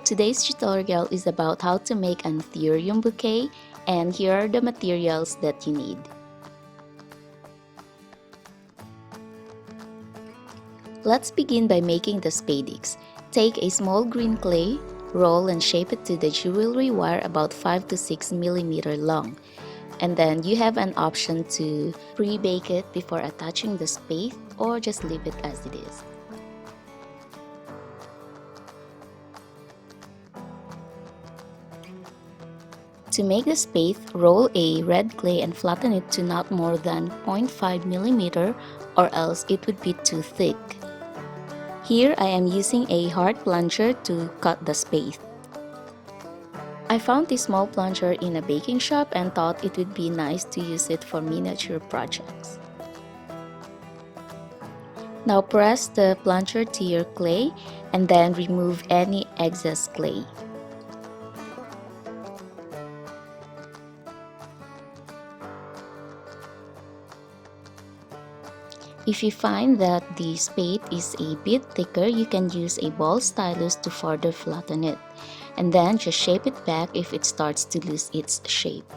Today's tutorial is about how to make an Anthurium bouquet, and here are the materials that you need. Let's begin by making the spadix. Take a small green clay, roll and shape it to the jewelry wire about 5 to 6 mm long. And then you have an option to pre-bake it before attaching the spade or just leave it as it is. To make the spade, roll a red clay and flatten it to not more than 0.5 mm or else it would be too thick. Here I am using a hard plunger to cut the spade. I found this small plunger in a baking shop and thought it would be nice to use it for miniature projects. Now press the plunger to your clay and then remove any excess clay. If you find that the spade is a bit thicker, you can use a ball stylus to further flatten it, and then just shape it back if it starts to lose its shape.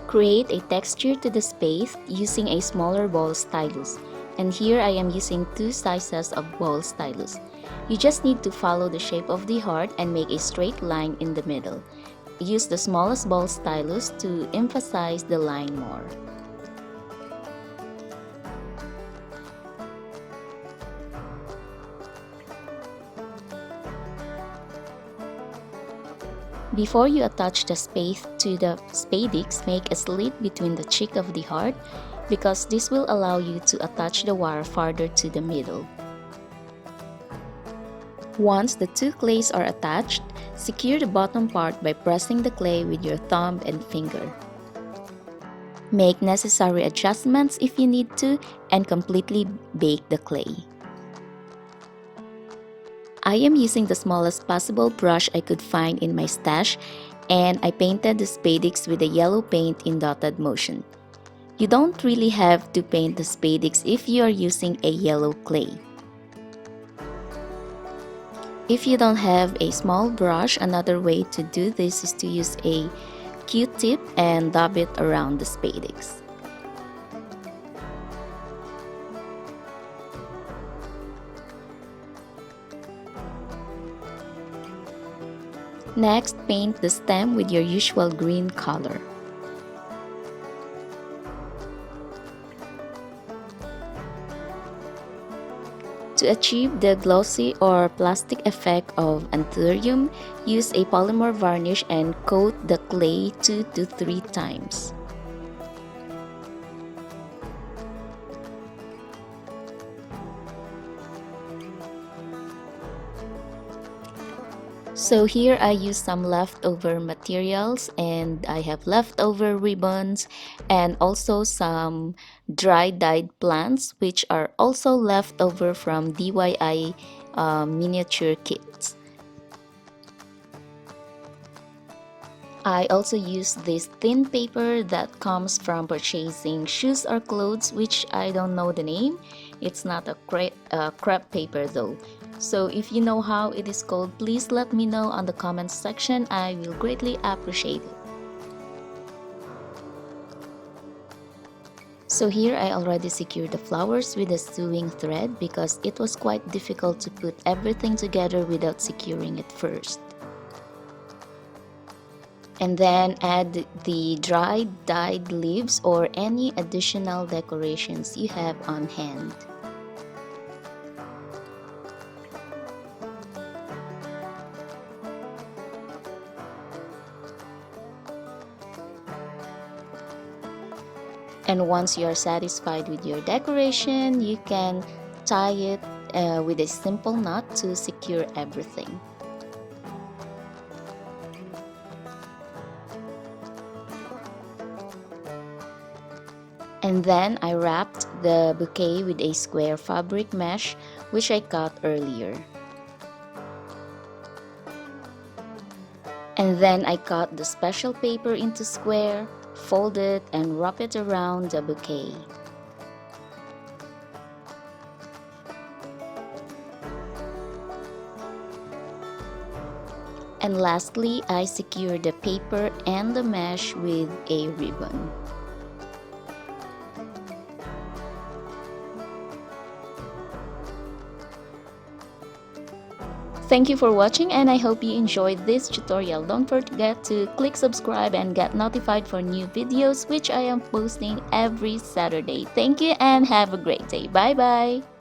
Create a texture to the spade using a smaller ball stylus, and here I am using 2 sizes of ball stylus. You just need to follow the shape of the heart and make a straight line in the middle. Use the smallest ball stylus to emphasize the line more. Before you attach the spade to the spadix, make a slit between the cheek of the heart because this will allow you to attach the wire farther to the middle. Once the 2 clays are attached, secure the bottom part by pressing the clay with your thumb and finger. Make necessary adjustments if you need to and completely bake the clay. I am using the smallest possible brush I could find in my stash, and I painted the spadix with a yellow paint in dotted motion. You don't really have to paint the spadix if you are using a yellow clay. If you don't have a small brush, another way to do this is to use a Q-tip and dab it around the spadix. Next, paint the stem with your usual green color. To achieve the glossy or plastic effect of Anthurium, use a polymer varnish and coat the clay 2 to 3 times. So here I use some leftover materials, and I have leftover ribbons and also some dry dyed plants which are also leftover from DIY miniature kits. I also use this thin paper that comes from purchasing shoes or clothes, which I don't know the name. It's not a crepe paper though. So if you know how it is called, please let me know on the comments section. I will greatly appreciate it. So here I already secured the flowers with a sewing thread because it was quite difficult to put everything together without securing it first. And then add the dried dyed leaves or any additional decorations you have on hand. And once you are satisfied with your decoration, you can tie it with a simple knot to secure everything. And then I wrapped the bouquet with a square fabric mesh which I cut earlier. And then I cut the special paper into square, fold it and wrap it around the bouquet. And lastly, I secure the paper and the mesh with a ribbon. Thank you for watching, and I hope you enjoyed this tutorial. Don't forget to click subscribe and get notified for new videos which I am posting every Saturday. Thank you and have a great day. Bye bye.